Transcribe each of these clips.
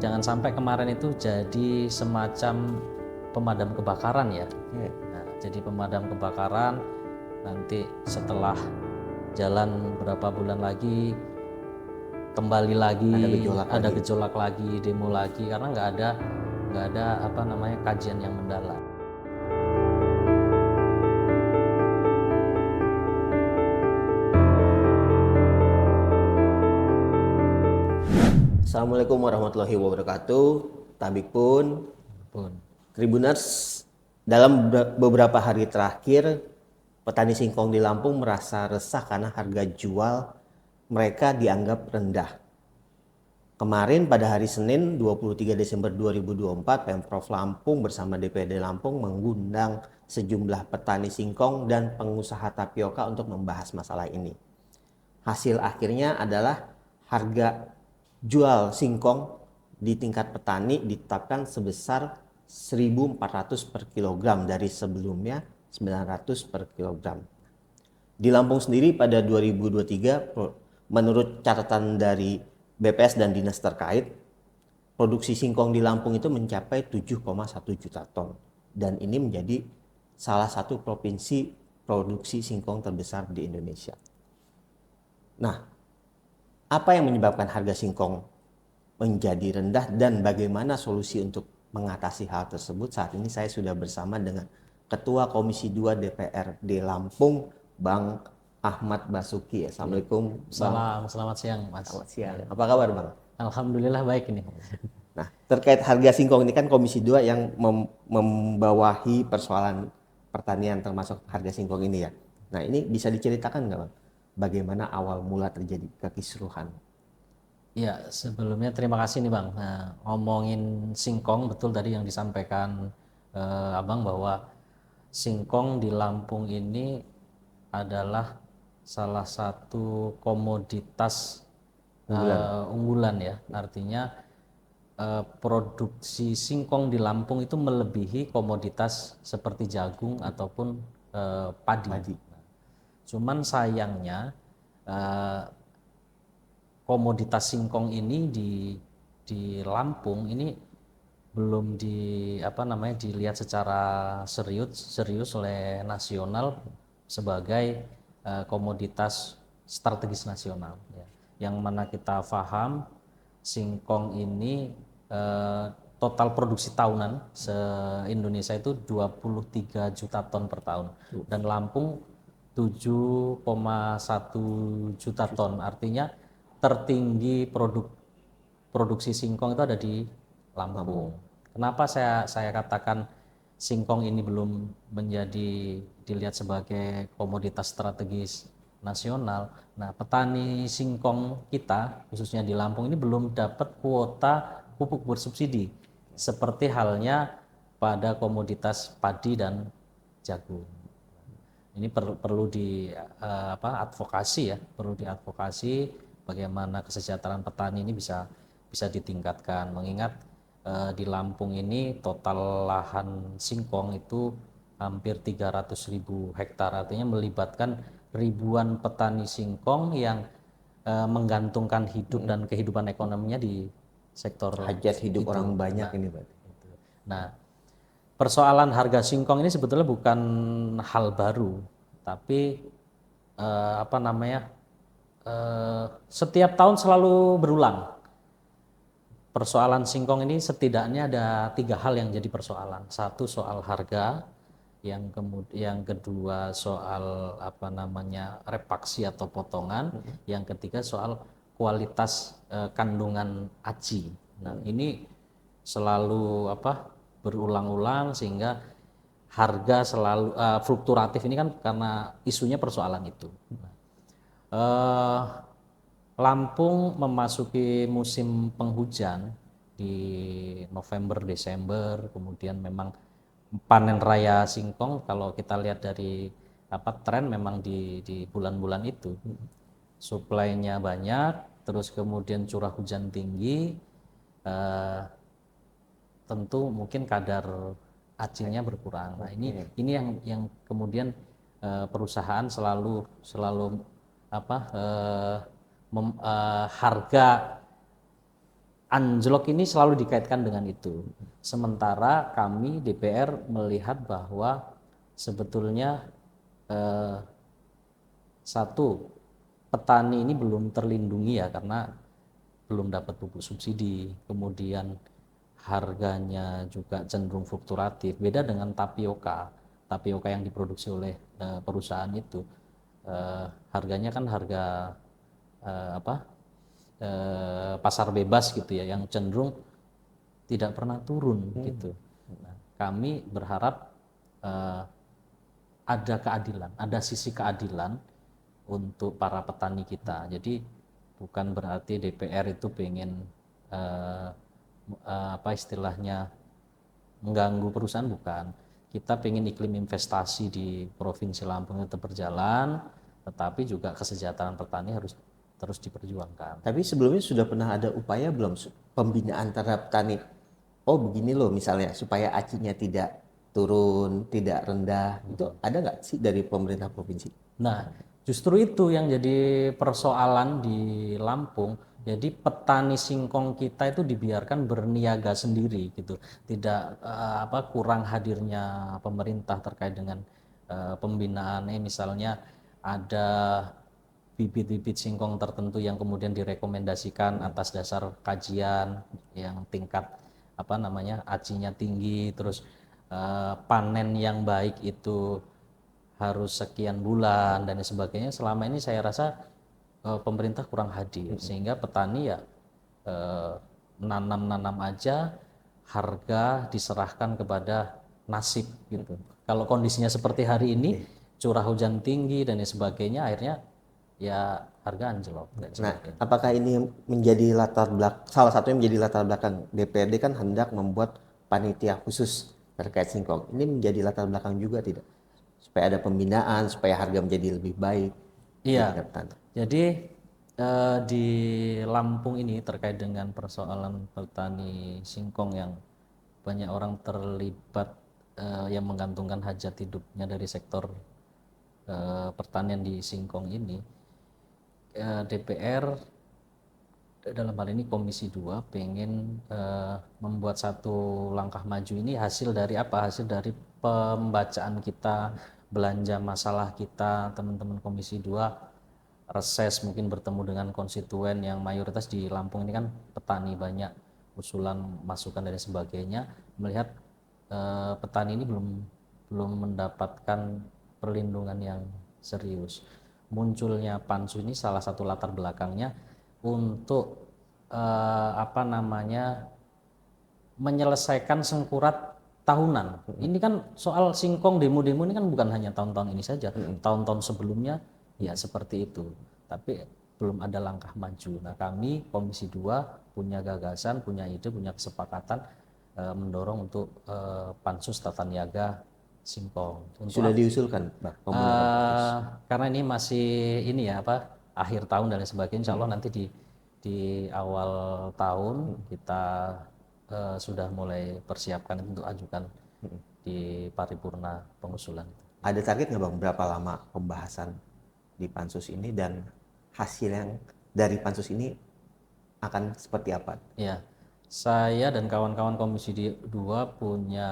Jangan sampai kemarin itu jadi semacam pemadam kebakaran ya. Nah, jadi pemadam kebakaran nanti setelah jalan berapa bulan lagi kembali lagi ada gejolak lagi, demo lagi karena nggak ada apa namanya kajian yang mendalam. Assalamualaikum warahmatullahi wabarakatuh. Tabik pun, Tribuners, dalam beberapa hari terakhir, petani singkong di Lampung merasa resah karena harga jual mereka dianggap rendah. Kemarin pada hari Senin 23 Desember 2024, Pemprov Lampung bersama DPD Lampung mengundang sejumlah petani singkong dan pengusaha tapioka untuk membahas masalah ini. Hasil akhirnya adalah harga jual singkong di tingkat petani ditetapkan sebesar 1.400 per kilogram dari sebelumnya 900 per kilogram. Di Lampung sendiri pada 2023, menurut catatan dari BPS dan dinas terkait, produksi singkong di Lampung itu mencapai 7,1 juta ton. Dan ini menjadi salah satu provinsi produksi singkong terbesar di Indonesia. Nah, apa yang menyebabkan harga singkong menjadi rendah dan bagaimana solusi untuk mengatasi hal tersebut? Saat ini saya sudah bersama dengan Ketua Komisi 2 DPRD Lampung, Bang Ahmad Basuki. Assalamualaikum, Bang. Selamat siang, Mas. Selamat siang. Apa kabar, Bang? Alhamdulillah baik ini. Nah, terkait harga singkong ini kan Komisi 2 yang membawahi persoalan pertanian termasuk harga singkong ini ya. Nah, ini bisa diceritakan nggak, Bang? Bagaimana awal mula terjadi kekisruhan? Ya, sebelumnya terima kasih nih Bang. Nah, ngomongin singkong, betul tadi yang disampaikan Abang bahwa singkong di Lampung ini adalah salah satu komoditas unggulan ya. Artinya produksi singkong di Lampung itu melebihi komoditas seperti jagung ataupun padi. Cuman sayangnya komoditas singkong ini di Lampung ini belum dilihat secara serius oleh nasional sebagai komoditas strategis nasional ya. Yang mana kita paham singkong ini total produksi tahunan se-Indonesia itu 23 juta ton per tahun dan Lampung 7,1 juta ton, artinya tertinggi produksi singkong itu ada di Lampung. Kenapa saya katakan singkong ini belum dilihat sebagai komoditas strategis nasional? Nah, petani singkong kita khususnya di Lampung ini belum dapat kuota pupuk bersubsidi seperti halnya pada komoditas padi dan jagung. Ini perlu advokasi ya, perlu diadvokasi bagaimana kesejahteraan petani ini bisa ditingkatkan. Mengingat di Lampung ini total lahan singkong itu hampir 300.000 hektar, artinya melibatkan ribuan petani singkong yang menggantungkan hidup dan kehidupan ekonominya di sektor Hajat hidup itu. orang banyak ini, Pak. Nah, persoalan harga singkong ini sebetulnya bukan hal baru, tapi setiap tahun selalu berulang. Persoalan singkong ini setidaknya ada 3 hal yang jadi persoalan. Satu soal harga, yang kedua soal repaksi atau potongan, yang ketiga soal kualitas kandungan aji. Nah, ini selalu berulang-ulang sehingga harga selalu fluktuatif ini kan karena isunya persoalan itu. Lampung memasuki musim penghujan di November Desember, kemudian memang panen raya singkong kalau kita lihat dari tren memang di bulan-bulan itu suplainya banyak, terus kemudian curah hujan tinggi, tentu mungkin kadar acinya berkurang. Nah, ini yang kemudian perusahaan selalu harga anjlok ini selalu dikaitkan dengan itu. Sementara kami DPR melihat bahwa sebetulnya satu, petani ini belum terlindungi ya karena belum dapat pupuk subsidi, kemudian harganya juga cenderung fluktuatif. Beda dengan tapioka, tapioka yang diproduksi oleh perusahaan itu, harganya kan harga pasar bebas gitu ya, yang cenderung tidak pernah turun gitu. Nah, kami berharap ada keadilan, ada sisi keadilan untuk para petani kita. Jadi bukan berarti DPR itu pengen apa istilahnya mengganggu perusahaan, bukan. Kita pengen iklim investasi di Provinsi Lampung tetap berjalan, tetapi juga kesejahteraan petani harus terus diperjuangkan. Tapi sebelumnya sudah pernah ada upaya belum pembinaan terhadap petani? Oh begini loh misalnya supaya acinya tidak turun, tidak rendah. Itu ada nggak sih dari pemerintah provinsi? Nah, justru itu yang jadi persoalan di Lampung. Jadi petani singkong kita itu dibiarkan berniaga sendiri gitu. Tidak kurang hadirnya pemerintah terkait dengan pembinaannya, misalnya ada bibit-bibit singkong tertentu yang kemudian direkomendasikan atas dasar kajian yang tingkat acinya tinggi, terus panen yang baik itu harus sekian bulan dan sebagainya. Selama ini saya rasa pemerintah kurang hadir, sehingga petani ya nanam-nanam aja, harga diserahkan kepada nasib gitu. Kalau kondisinya seperti hari ini, curah hujan tinggi dan sebagainya, akhirnya ya harga anjlok dan Nah, sebagainya. apakah ini menjadi salah satunya menjadi latar belakang DPRD kan hendak membuat panitia khusus terkait singkong. Ini menjadi latar belakang juga tidak? Supaya ada pembinaan, supaya harga menjadi lebih baik di Iya, tingkat petani. jadi di Lampung ini terkait dengan persoalan petani singkong yang banyak orang terlibat yang menggantungkan hajat hidupnya dari sektor pertanian di singkong ini, DPR dalam hal ini Komisi 2 pengen membuat satu langkah maju. Ini hasil dari apa? Hasil dari pembacaan kita, belanja masalah kita, teman-teman Komisi 2 reses, mungkin bertemu dengan konstituen yang mayoritas di Lampung ini kan petani, banyak usulan, masukan dan sebagainya, melihat petani ini belum mendapatkan perlindungan yang serius. Munculnya pansus ini salah satu latar belakangnya untuk menyelesaikan sengkurat tahunan. Ini kan soal singkong, demo-demo ini kan bukan hanya tahun-tahun ini saja, tahun-tahun sebelumnya ya seperti itu. Tapi belum ada langkah maju. Nah, kami Komisi 2 punya gagasan, punya ide, punya kesepakatan mendorong untuk pansus tata niaga singkong. Sudah diusulkan, Pak, pembuatan pansus. Karena ini masih akhir tahun dan lain sebagainya, insya Allah nanti di awal tahun kita sudah mulai persiapkan untuk ajukan di paripurna pengusulan. Ada target nggak Bang berapa lama pembahasan di pansus ini dan hasil yang dari pansus ini akan seperti apa? Ya, saya dan kawan-kawan Komisi 2 punya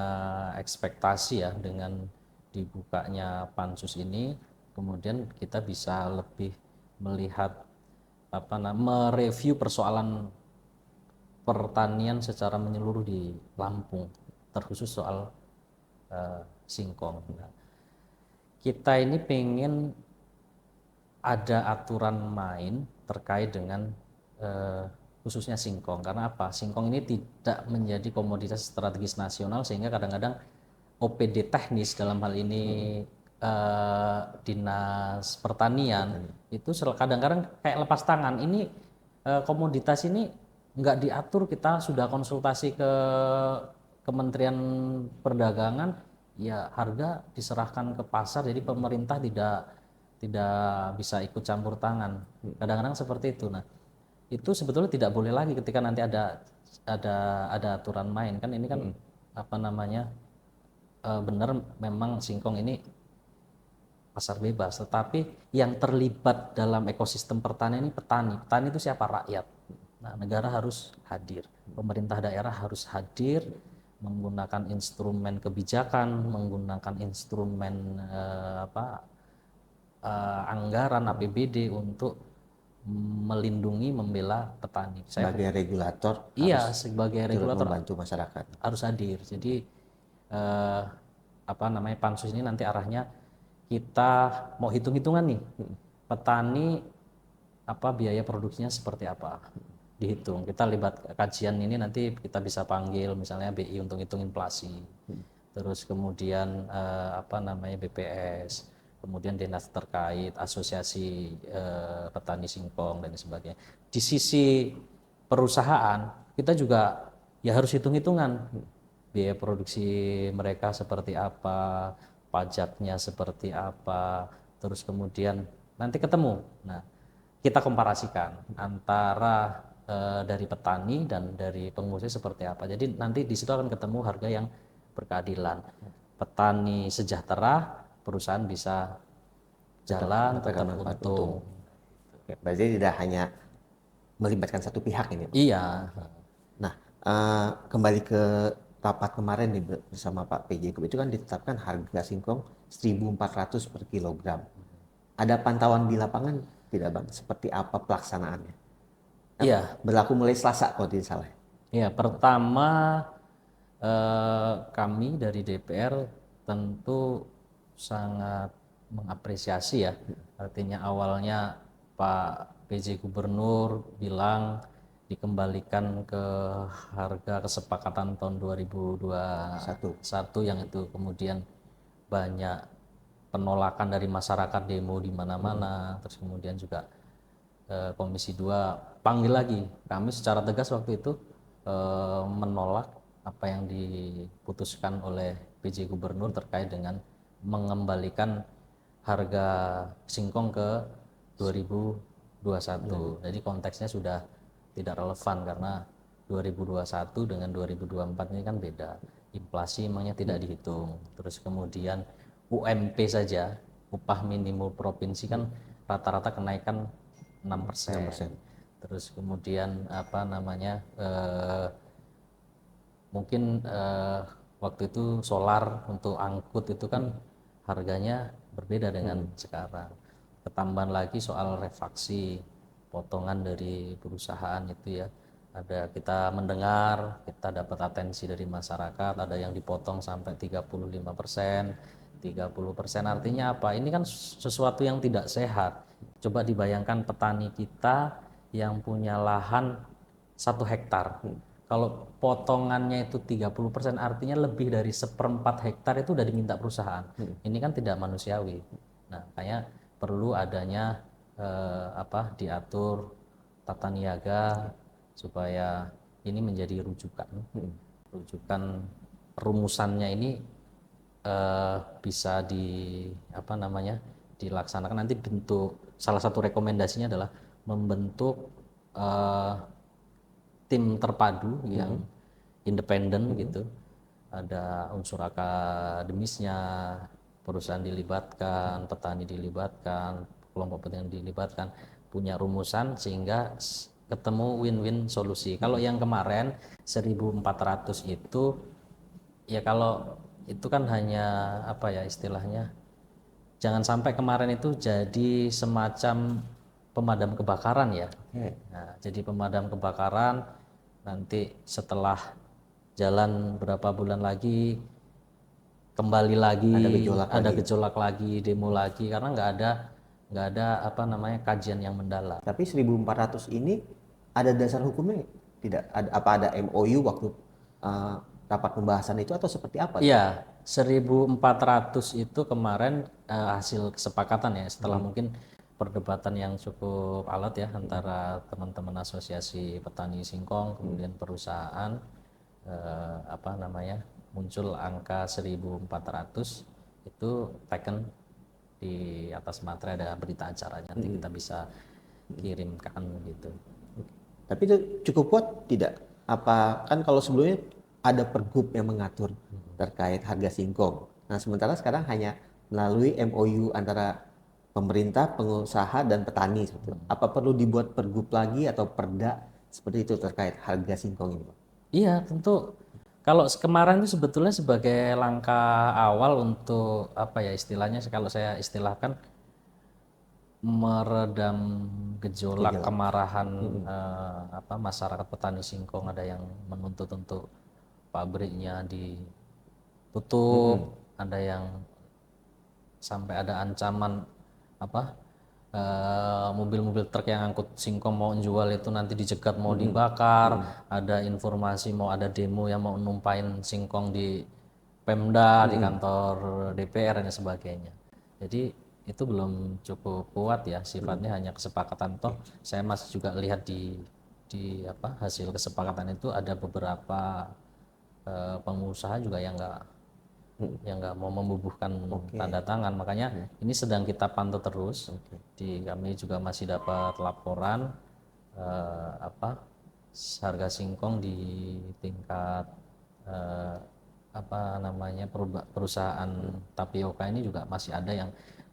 ekspektasi ya dengan dibukanya pansus ini, kemudian kita bisa lebih melihat mereview persoalan pertanian secara menyeluruh di Lampung, terkhusus soal singkong. Nah, kita ini pengen ada aturan main terkait dengan khususnya singkong. Karena apa? Singkong ini tidak menjadi komoditas strategis nasional, sehingga kadang-kadang OPD teknis dalam hal ini Dinas Pertanian itu kadang-kadang kayak lepas tangan. Ini komoditas ini nggak diatur, kita sudah konsultasi ke Kementerian Perdagangan, ya harga diserahkan ke pasar, jadi pemerintah tidak bisa ikut campur tangan. Kadang-kadang seperti itu. Nah, itu sebetulnya tidak boleh lagi ketika nanti ada aturan main kan. Ini kan benar memang singkong ini pasar bebas, tetapi yang terlibat dalam ekosistem pertanian ini petani. Petani itu siapa? Rakyat. Nah, negara harus hadir, pemerintah daerah harus hadir menggunakan instrumen kebijakan, menggunakan instrumen anggaran APBD untuk melindungi, membela petani. Sebagai regulator Iya, harus sebagai turut regulator membantu masyarakat. harus hadir. Jadi pansus ini nanti arahnya kita mau hitung-hitungan nih, petani biaya produksinya seperti apa, dihitung. Kita libat kajian ini, nanti kita bisa panggil misalnya BI untuk hitung inflasi, terus kemudian BPS, kemudian dinas terkait, asosiasi petani singkong dan sebagainya. Di sisi perusahaan kita juga ya harus hitung-hitungan biaya produksi mereka seperti apa, pajaknya seperti apa, terus kemudian nanti ketemu. Nah, kita komparasikan antara dari petani dan dari pengungsi seperti apa. Jadi nanti di situ akan ketemu harga yang berkeadilan. Petani sejahtera, perusahaan bisa jalan, tetap untung. Berarti tidak hanya melibatkan satu pihak ini, Pak. Iya. Nah, kembali ke rapat kemarin nih bersama Pak PJ Group, itu kan ditetapkan harga singkong 1.400 per kilogram. Ada pantauan di lapangan tidak, Bang? Seperti apa pelaksanaannya? Iya. Berlaku mulai Selasa kalau tidak salah. Ya, pertama kami dari DPR tentu sangat mengapresiasi ya. Artinya awalnya Pak PJ Gubernur bilang dikembalikan ke harga kesepakatan tahun 2021 yang itu kemudian banyak penolakan dari masyarakat, demo di mana-mana, terus kemudian juga Komisi 2 panggil lagi. Kami secara tegas waktu itu menolak apa yang diputuskan oleh PJ Gubernur terkait dengan mengembalikan harga singkong ke 2021. Jadi konteksnya sudah tidak relevan karena 2021 dengan 2024 ini kan beda. Inflasi emangnya tidak dihitung. Terus kemudian UMP saja, upah minimum provinsi kan rata-rata kenaikan 6%. Terus kemudian mungkin waktu itu solar untuk angkut itu kan harganya berbeda dengan sekarang. Ketambahan lagi soal refaksi, potongan dari perusahaan itu ya. Ada, kita mendengar, kita dapat atensi dari masyarakat, ada yang dipotong sampai 35%, 30%. Artinya apa? Ini kan sesuatu yang tidak sehat. Coba dibayangkan petani kita yang punya lahan 1 hektar. Kalau potongannya itu 30%, artinya lebih dari 1/4 hektar itu udah diminta perusahaan. Ini kan tidak manusiawi. Nah, kayak perlu adanya diatur tata niaga supaya ini menjadi rujukan. Rujukan rumusannya ini bisa dilaksanakan. Nanti bentuk salah satu rekomendasinya adalah membentuk tim terpadu yang independen gitu. Ada unsur akademisnya, perusahaan dilibatkan, petani dilibatkan, kelompok petani dilibatkan, punya rumusan sehingga ketemu win-win solusi. Kalau yang kemarin 1.400 itu ya, kalau itu kan hanya istilahnya, jangan sampai kemarin itu jadi semacam pemadam kebakaran ya. Nah, jadi pemadam kebakaran nanti setelah jalan berapa bulan lagi kembali lagi ada gejolak lagi, demo lagi, karena nggak ada kajian yang mendalam. Tapi 1.400 ini ada dasar hukumnya tidak? Ada MOU waktu rapat pembahasan itu atau seperti apa? Iya, 1.400 itu kemarin hasil kesepakatan ya, setelah mungkin perdebatan yang cukup alot ya antara teman-teman asosiasi petani singkong, kemudian perusahaan, muncul angka 1.400 itu taken di atas materai, ada berita acaranya, nanti kita bisa kirimkan gitu. Tapi itu cukup kuat tidak? Apa kan kalau sebelumnya ada pergub yang mengatur terkait harga singkong. Nah, sementara sekarang hanya melalui MOU antara pemerintah, pengusaha dan petani. Apa perlu dibuat pergub lagi atau perda seperti itu terkait harga singkong ini, Bang? Iya, tentu. Kalau kemarin itu sebetulnya sebagai langkah awal untuk apa ya istilahnya, kalau saya istilahkan meredam gejolak Gejolak. kemarahan apa masyarakat petani singkong, ada yang menuntut untuk pabriknya ditutup, ada yang sampai ada ancaman apa mobil-mobil truk yang angkut singkong mau jual itu nanti dicegat mau dibakar, ada informasi mau ada demo yang mau numpain singkong di Pemda, di kantor DPR dan sebagainya. Jadi itu belum cukup kuat ya, sifatnya hanya kesepakatan. Toh saya masih juga lihat di apa hasil kesepakatan itu ada beberapa pengusaha juga yang nggak mau membubuhkan tanda tangan. Makanya ini sedang kita pantau terus. Di kami juga masih dapat laporan apa harga singkong di tingkat apa namanya perusahaan tapioka ini juga masih ada yang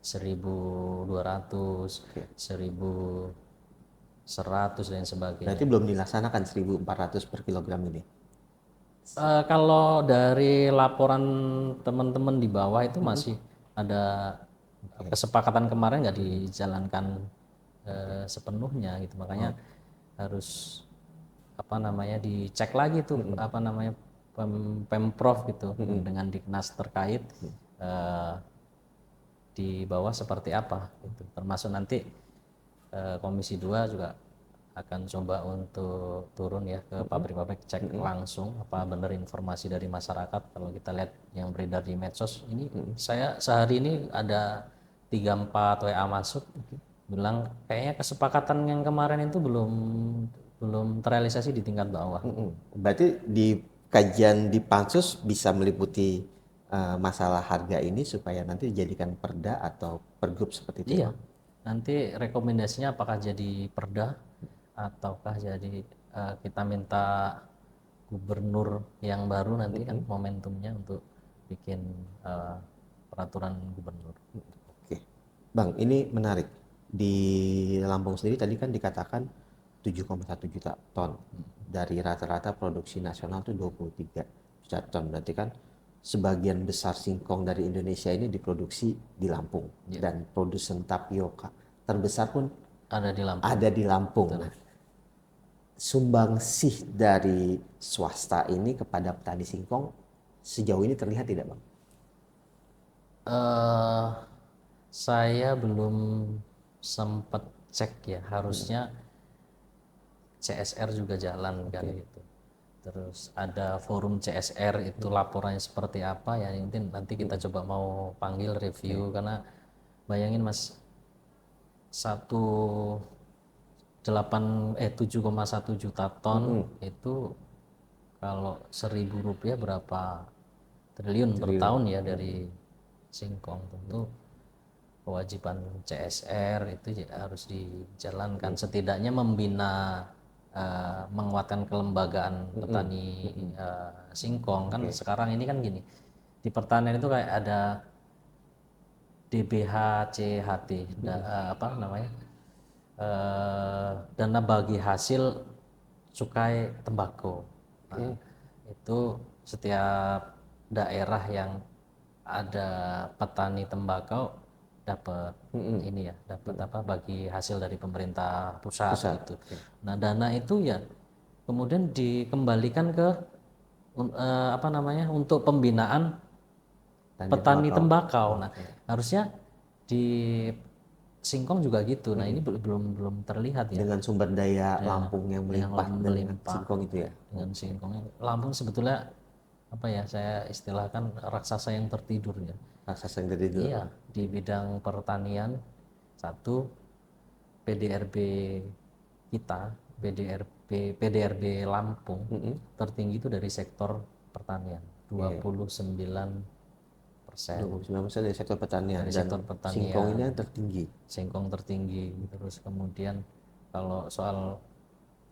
1.200, 1.100 dan sebagainya. Berarti belum dilaksanakan 1.400 per kilogram ini. Kalau dari laporan teman-teman di bawah itu masih ada kesepakatan kemarin nggak dijalankan sepenuhnya gitu, makanya harus apa namanya dicek lagi tuh apa namanya Pemprov gitu dengan Dinas terkait di bawah seperti apa gitu. Termasuk nanti Komisi 2 juga akan coba untuk turun ya ke pabrik-pabrik, cek langsung apa benar informasi dari masyarakat. Kalau kita lihat yang beredar di medsos ini, saya sehari ini ada 3-4 WA masuk bilang kayaknya kesepakatan yang kemarin itu belum terrealisasi di tingkat bawah. Berarti di kajian di Pansus bisa meliputi masalah harga ini supaya nanti dijadikan perda atau pergub seperti itu. Iya, nanti rekomendasinya apakah jadi perda ataukah jadi kita minta gubernur yang baru nanti kan momentumnya untuk bikin peraturan gubernur. Oke, Bang, ini menarik. Di Lampung sendiri tadi kan dikatakan 7,1 juta ton. Dari rata-rata produksi nasional itu 23 juta ton. Berarti kan sebagian besar singkong dari Indonesia ini diproduksi di Lampung. Dan produsen tapioka terbesar pun Ada di Lampung. ada di Lampung. Nah, sumbangsih dari swasta ini kepada petani singkong sejauh ini terlihat tidak, Bang? Saya belum sempat cek ya, harusnya CSR juga jalan kan gitu. Terus ada forum CSR itu laporannya seperti apa ya, nanti kita coba mau panggil review. Karena bayangin Mas, 7,1 juta ton itu kalau Rp1.000 berapa triliun per tahun ya dari singkong. Tentu kewajiban CSR itu harus dijalankan, setidaknya membina menguatkan kelembagaan petani singkong kan. Sekarang ini kan gini, di pertanian itu kayak ada DBHCHT, apa namanya, dana bagi hasil cukai tembakau. Nah, itu setiap daerah yang ada petani tembakau dapat ini ya, dapat apa bagi hasil dari pemerintah pusat gitu. Nah, dana itu ya kemudian dikembalikan ke apa namanya untuk pembinaan petani tembakau. Nah, harusnya di singkong juga gitu. Nah, ini belum terlihat ya. Dengan sumber daya Lampung yang melimpah dengan singkong itu ya. Dengan singkongnya, Lampung sebetulnya apa ya, saya istilahkan raksasa yang tertidur ya. Raksasa yang tertidur. Iya, di bidang pertanian. Satu, PDRB kita, PDRB Lampung tertinggi itu dari sektor pertanian, 29%. 29% dari sektor pertanian. Dari Dan sektor pertanian. singkong ini yang tertinggi. Singkong tertinggi. Terus kemudian kalau soal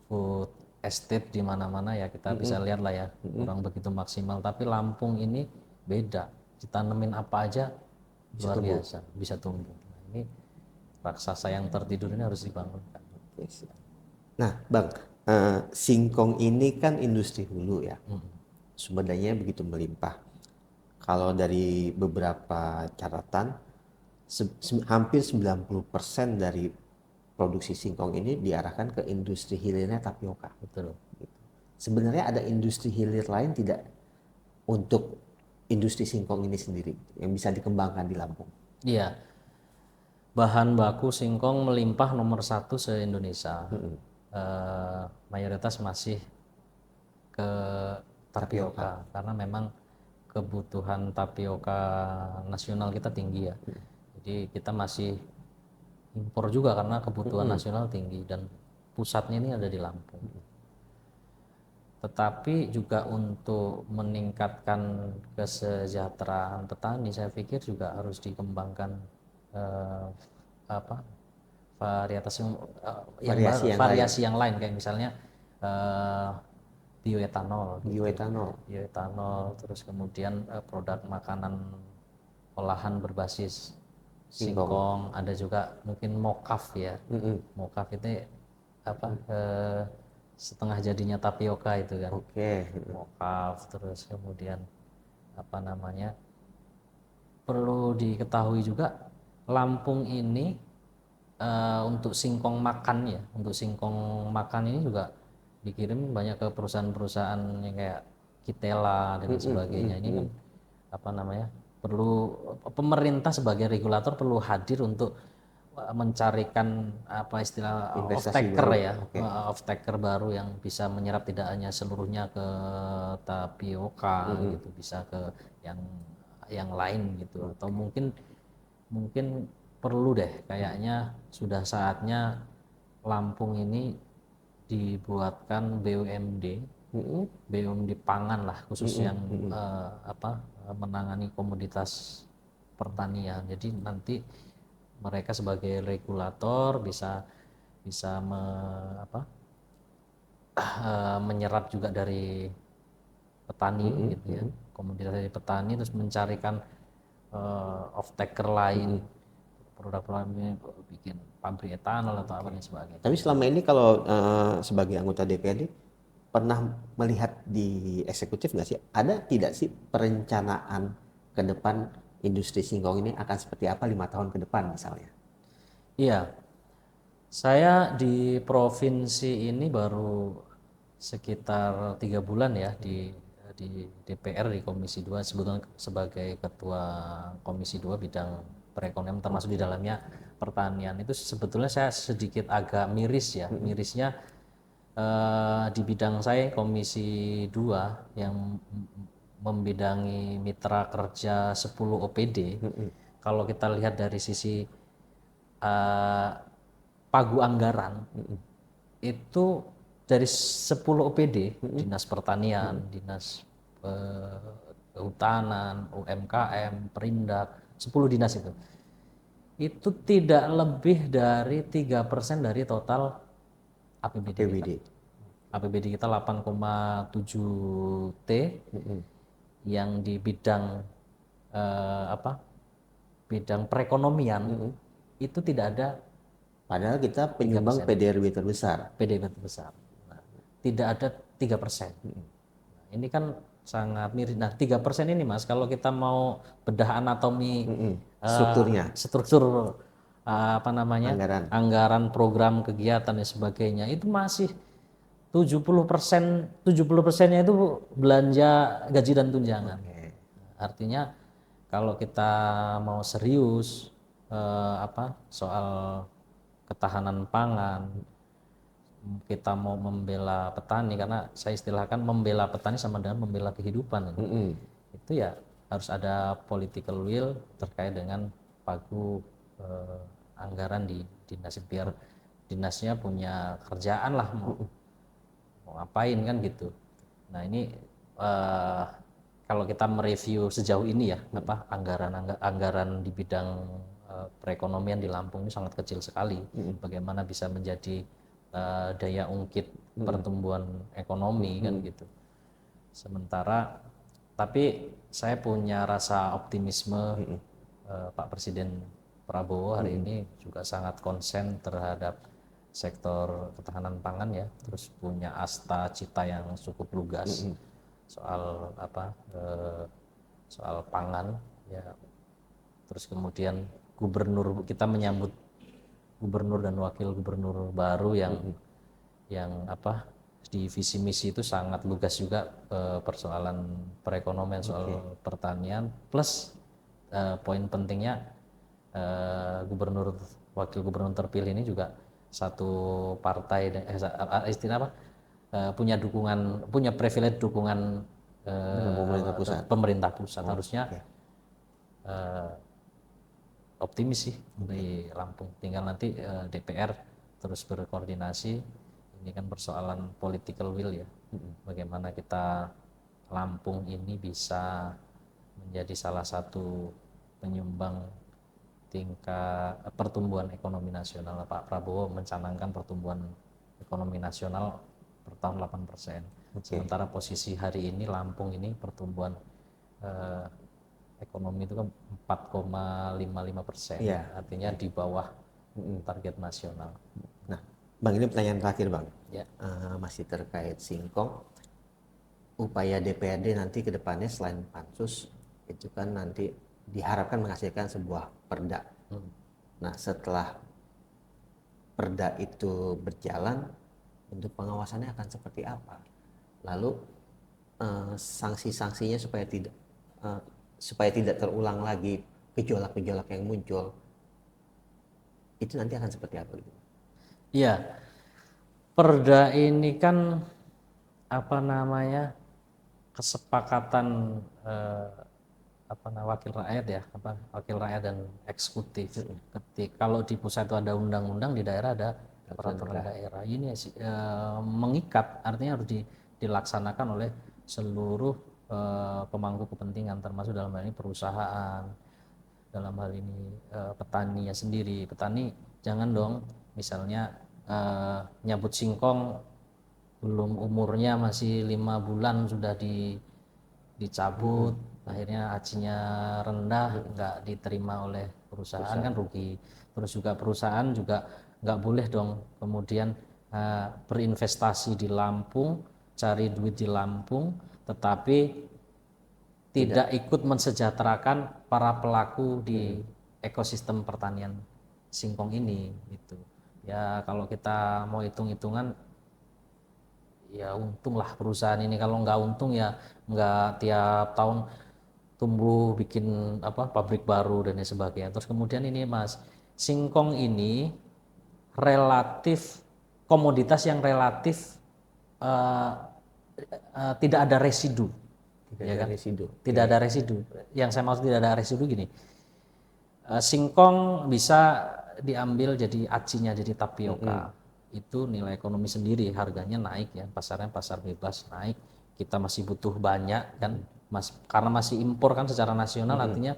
food estate di mana-mana ya kita bisa lihat lah ya, kurang begitu maksimal. Tapi Lampung ini beda, ditanemin apa aja luar biasa, bisa tumbuh. Nah, ini raksasa yang tertidur ini harus dibangunkan. Nah, Bang, singkong ini kan industri hulu ya, sumber dayanya begitu melimpah. Kalau dari beberapa catatan, hampir 90% dari produksi singkong ini diarahkan ke industri hilirnya tapioka. Betul. Gitu. Sebenarnya ada industri hilir lain tidak untuk industri singkong ini sendiri yang bisa dikembangkan di Lampung? Iya, bahan baku singkong melimpah nomor 1 se-Indonesia. Mayoritas masih ke tapioka karena memang kebutuhan tapioka nasional kita tinggi ya. Jadi kita masih impor juga karena kebutuhan nasional tinggi dan pusatnya ini ada di Lampung. Tetapi juga untuk meningkatkan kesejahteraan petani, saya pikir juga harus dikembangkan eh, apa varietas yang baru, variasi yang lain kayak misalnya eh, bioetanol, bioetanol, terus kemudian produk makanan olahan berbasis singkong, ada juga mungkin mokaf ya, mokaf itu apa setengah jadinya tapioka itu kan, mokaf. Terus kemudian apa namanya, perlu diketahui juga Lampung ini untuk singkong makan ya, untuk singkong makan ini juga dikirim banyak ke perusahaan-perusahaan yang kayak Kitela dan sebagainya. Ini kan apa namanya, perlu pemerintah sebagai regulator perlu hadir untuk mencarikan apa istilah off taker ya, off taker baru yang bisa menyerap tidak hanya seluruhnya ke tapioka gitu, bisa ke yang lain gitu, atau mungkin perlu deh kayaknya sudah saatnya Lampung ini dibuatkan BUMD pangan lah khusus yang menangani komoditas pertanian. Jadi nanti mereka sebagai regulator bisa menyerap juga dari petani gitu ya, komoditas dari petani, terus mencarikan off taker lain, produk-produk bikin pabrik etanol atau apa dan sebagainya. Tapi selama ini kalau sebagai anggota DPRD pernah melihat di eksekutif nggak sih, ada tidak sih perencanaan ke depan industri singkong ini akan seperti apa 5 tahun ke depan misalnya? Iya, saya di provinsi ini baru sekitar 3 bulan ya di DPR di Komisi 2, sebetulnya sebagai ketua Komisi 2 bidang perekonomian, termasuk di dalamnya pertanian. Itu sebetulnya saya sedikit agak miris ya, mirisnya di bidang saya Komisi 2 yang membidangi mitra kerja 10 OPD. Kalau kita lihat dari sisi pagu anggaran, itu dari 10 OPD, Dinas Pertanian, Dinas Kehutanan, UMKM, Perindak, 10 dinas itu tidak lebih dari 3% dari total APBD kita. APBD kita 8,7 T yang di bidang bidang perekonomian itu tidak ada. Padahal kita penyumbang PDRB terbesar. Nah, tidak ada 3%. Nah, ini kan sangat mirip. Nah, 3% ini Mas, kalau kita mau bedah anatomi struktur anggaran program kegiatan dan sebagainya, itu masih 70%nya itu belanja gaji dan tunjangan. Artinya kalau kita mau serius soal ketahanan pangan, kita mau membela petani, karena saya istilahkan membela petani sama dengan membela kehidupan. Itu ya harus ada political will terkait dengan pagu anggaran di dinas, biar dinasnya punya kerjaan lah, mau ngapain kan gitu. Nah ini kalau kita mereview sejauh ini ya, anggaran di bidang perekonomian di Lampung ini sangat kecil sekali. Bagaimana bisa menjadi daya ungkit pertumbuhan ekonomi kan gitu. Sementara tapi saya punya rasa optimisme, Pak Presiden Prabowo hari ini juga sangat konsen terhadap sektor ketahanan pangan ya, terus punya asta cita yang cukup lugas soal soal pangan ya. Terus kemudian kita menyambut gubernur dan wakil gubernur baru yang di visi misi itu sangat lugas juga, persoalan perekonomian, soal pertanian, plus poin pentingnya wakil gubernur terpilih ini juga satu partai punya privilege dukungan pemerintah pusat. Harusnya optimis sih di Lampung. Tinggal nanti DPR terus berkoordinasi. Ini kan persoalan political will ya. Bagaimana kita Lampung ini bisa menjadi salah satu penyumbang tingkat pertumbuhan ekonomi nasional. Pak Prabowo mencanangkan pertumbuhan ekonomi nasional per tahun 8%. Sementara posisi hari ini Lampung ini pertumbuhan ekonomi itu kan 4,55%. Artinya di bawah target nasional. Nah, Bang, ini pertanyaan terakhir, Bang. Ya. Masih terkait singkong. Upaya DPRD nanti ke depannya selain pansus itu kan nanti diharapkan menghasilkan sebuah perda. Nah, setelah perda itu berjalan, bentuk pengawasannya akan seperti apa? Lalu sanksi-sanksinya supaya tidak terulang lagi gejolak-gejolak yang muncul, itu nanti akan seperti apa? Iya, perda ini kan kesepakatan wakil rakyat ya, wakil rakyat dan eksekutif. Kalau di pusat itu ada undang-undang, di daerah ada peraturan daerah. Ini mengikat, artinya harus dilaksanakan oleh seluruh pemangku kepentingan, termasuk dalam hal ini perusahaan, dalam hal ini petaninya sendiri. Petani jangan dong misalnya nyabut singkong belum umurnya masih 5 bulan sudah dicabut, akhirnya acinya rendah, nggak diterima oleh perusahaan, kan rugi. Terus juga perusahaan juga nggak boleh dong kemudian berinvestasi di Lampung, cari duit di Lampung, tetapi tidak ikut mensejahterakan para pelaku di ekosistem pertanian singkong ini gitu. Ya kalau kita mau hitung-hitungan, ya untunglah perusahaan ini. Kalau nggak untung ya nggak tiap tahun tumbuh bikin pabrik baru dan sebagainya. Terus kemudian ini Mas, singkong ini relatif komoditas yang relatif tidak ada residu. Tidak ada residu. Yang saya maksud tidak ada residu gini. Singkong bisa diambil jadi acinya, jadi tapioka. Itu nilai ekonomi sendiri, harganya naik ya, pasarnya pasar bebas naik. Kita masih butuh banyak kan, karena masih impor kan secara nasional, artinya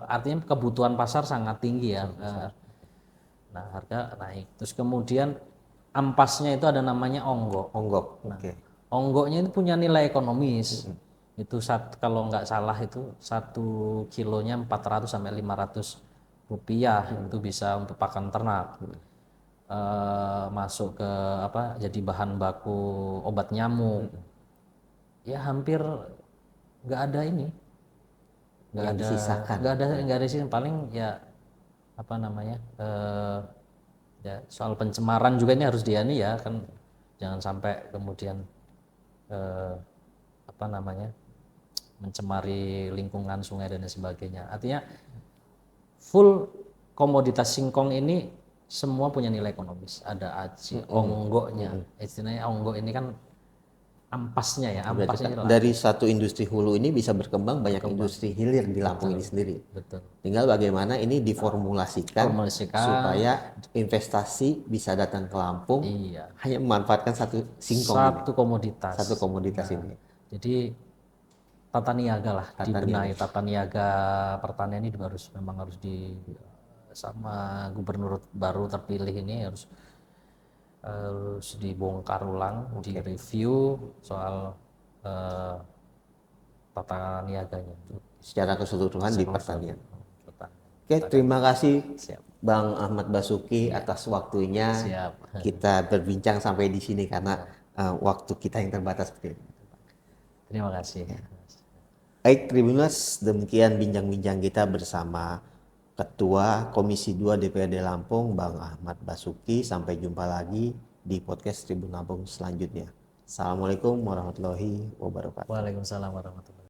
artinya kebutuhan pasar sangat tinggi ya. Nah, harga naik. Terus kemudian ampasnya itu ada namanya onggok. Onggoknya itu punya nilai ekonomis. Itu kalau nggak salah itu 1 kilonya 400 sampai 500 rupiah. Itu bisa untuk pakan ternak. Masuk ke jadi bahan baku obat nyamuk. Ya hampir nggak ada ini. Nggak ada sih, paling ya ya soal pencemaran juga ini harus ya kan, jangan sampai kemudian mencemari lingkungan sungai dan sebagainya. Artinya full komoditas singkong ini semua punya nilai ekonomis. Ada aci, onggoknya. Istilahnya onggok ini kan ampasnya ya, dari satu industri hulu ini bisa berkembang banyak industri hilir di Lampung ini sendiri. Betul. Tinggal bagaimana ini diformulasikan supaya investasi bisa datang ke Lampung, hanya memanfaatkan satu singkong, satu komoditas ini. Jadi tata niaga lah, dibenahi tata niaga pertanian ini memang harus sama gubernur baru terpilih ini harus dibongkar ulang, direview soal tata niaganya secara keseluruhan di pertanian. Oke, terima kasih Siap. Bang Ahmad Basuki atas waktunya. Siap. Kita berbincang sampai di sini karena waktu kita yang terbatas seperti ini. Terima kasih. Baik, Tribuners, demikian bincang-bincang kita bersama Ketua Komisi 2 DPRD Lampung, Bang Ahmad Basuki. Sampai jumpa lagi di podcast Tribun Lampung selanjutnya. Assalamualaikum warahmatullahi wabarakatuh. Waalaikumsalam warahmatullahi wabarakatuh.